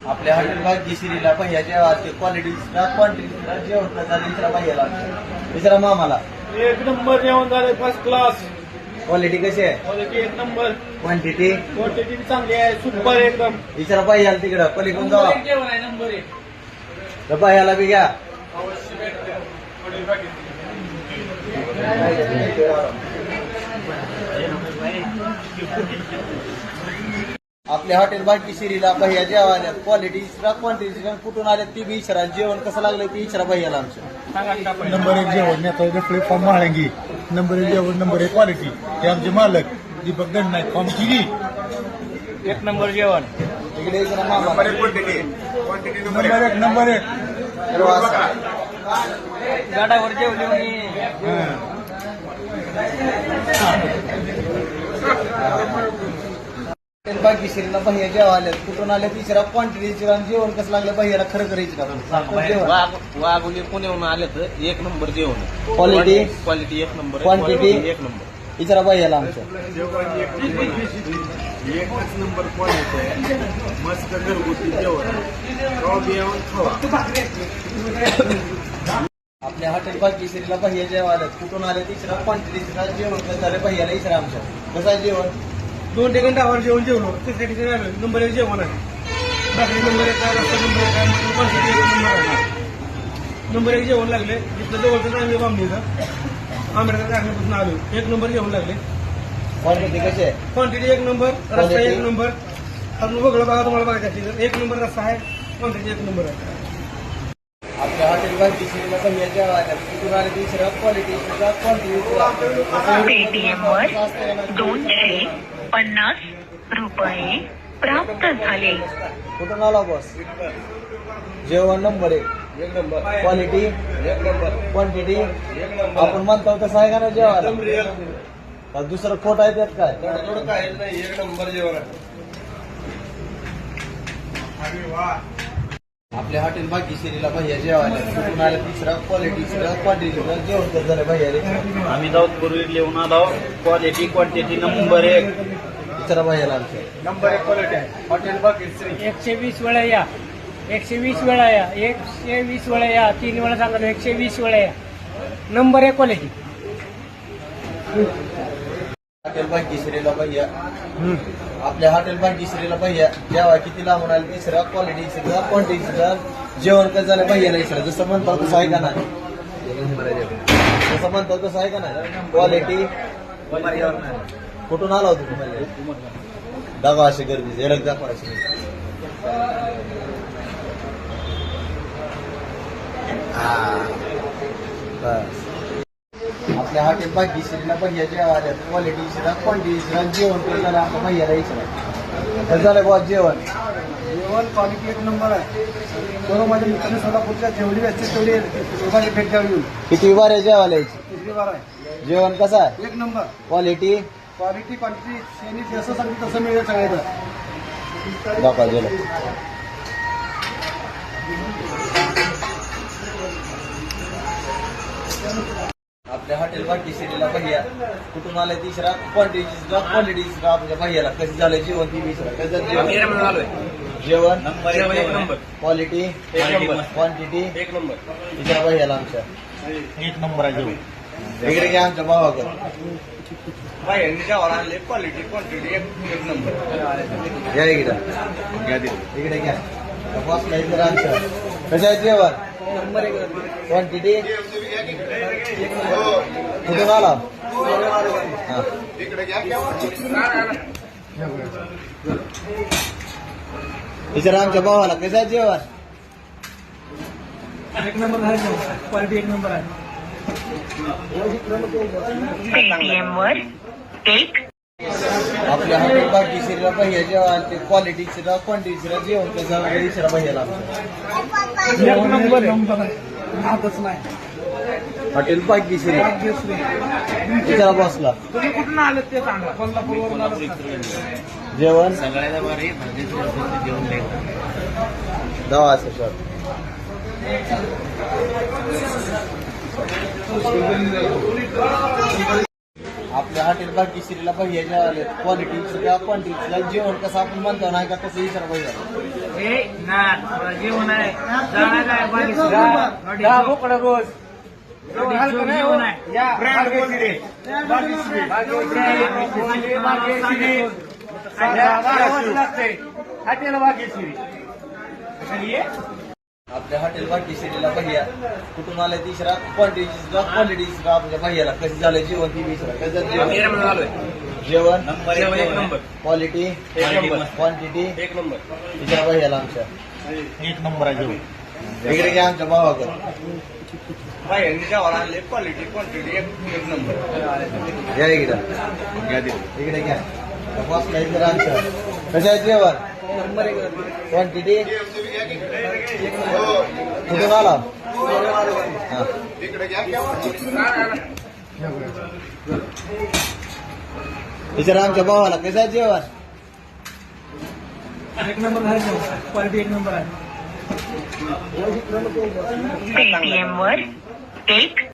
आपल्या हॉटेल भाग्यश्रीला पहिल्या क्वालिटीचा क्वांटिटीचा जेवण प्रकार दुसरा पहिला दुसरा मामाला एक नंबर जेवण झालं, फर्स्ट क्लास. क्वालिटी कशी आहे? क्वालिटी एक नंबर, क्वांटिटी क्वांटिटी चांगली आहे, सुपर एकदम. विचारा पहिला तिकडं पलीकडून जावा जेवण आहे नंबर एक. तर पहिला बी घ्या. आपल्या हॉटेल भाग्यश्रीला भैया जेवायला क्वालिटी क्वांटिटी कुठून आल्या ती बी इचरा. जेवण कसं लागलं ती इचरा भैयाला आमच्या. नंबर एक जेवण आता प्लेटफॉर्म महाळंगी. नंबर एक जेवण, नंबर एक क्वालिटी. हे आमचे मालक दीपक दंडनाईक फॉर्म किरी. एक नंबर जेवण. इकडे इचरा मामा. नंबर एक गाडावर जेवले भाग्यश्रीला भैया जेवायला कुठून आल्या तिसरा क्वांटिटी जेवण कसं लागलं भैयाला खरं करायचं. वाघोली पुण्याहून आले तर एक नंबर जेवण. क्वालिटी क्वालिटी एक नंबर, क्वांटिटी एक नंबर. इचरा भैयाला आमच्या. एकच नंबर क्वालिटी आहे. मस्त घरगुती जेवण. आपल्या हॉटेल भाग्यश्रीला भैया जेवायला कुठून आले तिसरा क्वांटिटी जेवण कसं झालं भैयाला इचरा आमच्या. कसं आहे जेवण? 2 ठिकाणी डावावर जेवण जेवलो, तिसऱ्या ठिकाणी आलो. नंबर एक जेवण आहे. भाकरी नंबर एक आहे, रस्ता नंबर एक आहे, क्वांटिटी एक नंबर आहे. नंबर एक जेवण लागले. जिथलं जवळचं चांगले बामणीचं आंबेडकर चांगल्यापासून आलो. एक नंबर जेवण लागले. क्वांटिटी कशी आहे? क्वांटिटी एक नंबर, रस्ता एक नंबर. अजून वेगळं बघा तुम्हाला बघायचं असेल तर एक नंबर रस्ता आहे, क्वांटिटी एक नंबर आहे. आपल्या हॉटेल भाग्यश्रीला भैया जेवायला कुठून आले तिसरा क्वालिटी क्वांटिटी. पेटीएमवर 250 रुपये प्राप्त झाले. कुठून आला बॉस? जेवण नंबर एक क्वालिटी क्वांटिटी आपण म्हणतो तसं आहे का ना जेवायला? का दुसरं खोट आहे त्यात काय? काय नाही, एक नंबर जेवण आहे. आपल्या हॉटेल भाग्यश्रीला भैया जेवायला कुठून आले तिसरा क्वालिटी क्वांटिटी जेवण कसं झालं भैया? आम्ही दाऊदपूर्वी लिहून आलो. क्वालिटी क्वांटिटी नंबर एक. तिसरा भैयाला आमच्या. नंबर एक क्वालिटी आहे. हॉटेल भाग्यश्री. 120 वेळा या, 120 वेळा या, 120 वेळा या, 3 वेळा सांगा, 120 वेळा या. नंबर एक क्वालिटी. हॉटेल भाग्यश्रीला भैया आपल्या हॉटेल भाग्यश्रीला भैया जेव्हा किती लांबून आले तिसरा क्वालिटी क्वांटिटी जेवण कसं झालं भैयाला इसरा. जसं म्हणतो तसं आहे का नाही? जसं म्हणतो तसं आहे का नाही? क्वालिटी कुठून आला होता तुम्हाला? दाखवा असे गरजेचे एडक दाखवा असे. बस आपल्या हॉटेल भाग्यश्रीला भैया जेव्हा आल्या क्वालिटी क्वांटिटी जेवण कसं झालं आमच्या भैयाला इसरा. कसं झालं बॉस जेवण? जेवण क्वालिटी एक नंबर आहे. सर्व माझ्या मित्रांनी सोलापूरच्या जेवढी असते तेवढी लोकांची भेट द्यावी. किती बार आहे जेवायला यायची? तिसरी बार आहे. जेवण कसं आहे? एक नंबर क्वालिटी क्वालिटी क्वांटिटी शेणी जसं सांगते तसं मिळेल सगळ्याचं. दाखवा गेलं. आपल्या हॉटेल भाग्यश्रीला भैया कुठून आले तिसरा क्वांटिटी आपल्या भैयाला कसं झालं जेवण ती विसरा. कसं जेवण क्वालिटी क्वांटिटी एक नंबर. तिसरा भैयाला आमच्या. एक नंबर आहे जेवण. इकडे घ्या आमच्या भावाकडे. बाहेर जेवण आणले. क्वालिटी क्वांटिटी एक नंबर. घ्या इकडे इकडे घ्या. बसला इकडे आमच्या. कसं आहे जेवण? क्वांटिटी कुठून आला? हा. विचारा आमच्या भावाला कसं आहे जेवण? एक नंबर आहे जेवण, क्वालिटी एक नंबर आहे. पेटीएमवर 1 आपल्या हॉटेल भाग्यश्रीला भैया जेव्हा ते क्वालिटीची क्वांटिटीचं जेवण कसं झालं विचारा भैयाला आमच्या. एक नंबर आहे. नादच नाही. हॉटेल भाग्यश्री विचारा बसला. तुम्ही कुठून आले ते सांगा. कोल्हापूरवरून आलं. जेवण सगळ्याला भारी जेवण दवा असं सर. आपल्या हॉटेल भाग्यश्रीला भैया जेवायला क्वालिटीचं किंवा क्वांटिटीचं जेवण कसं आपण म्हणतो नाही का तसं विचार भैया जेवण आहे जाणार काय बोकडा रोज जेवण आहे आपल्या हॉटेल भाग्यश्रीला भैया कुठून आलं तिसरा क्वांटिटीचं आपल्या भैयाला कसं झालं जेवण ती विचारा कसं जेवण क्वालिटी क्वांटिटी तिसरा भैयाला आमच्या एक नंबर आहे जेवण इकडे घ्या आमच्या भावाकडे क्वालिटी क्वांटिटी एक नंबर घ्या इकडं इकडे घ्या बसला इकडे आमच्या कसं आहे जेवण क्वांटिटी कुठून आला हा. विचारा आमच्या भावाला कसं आहे जेवण एक नंबर आहे क्वालिटी एक नंबर आहे पेटीएम वर 1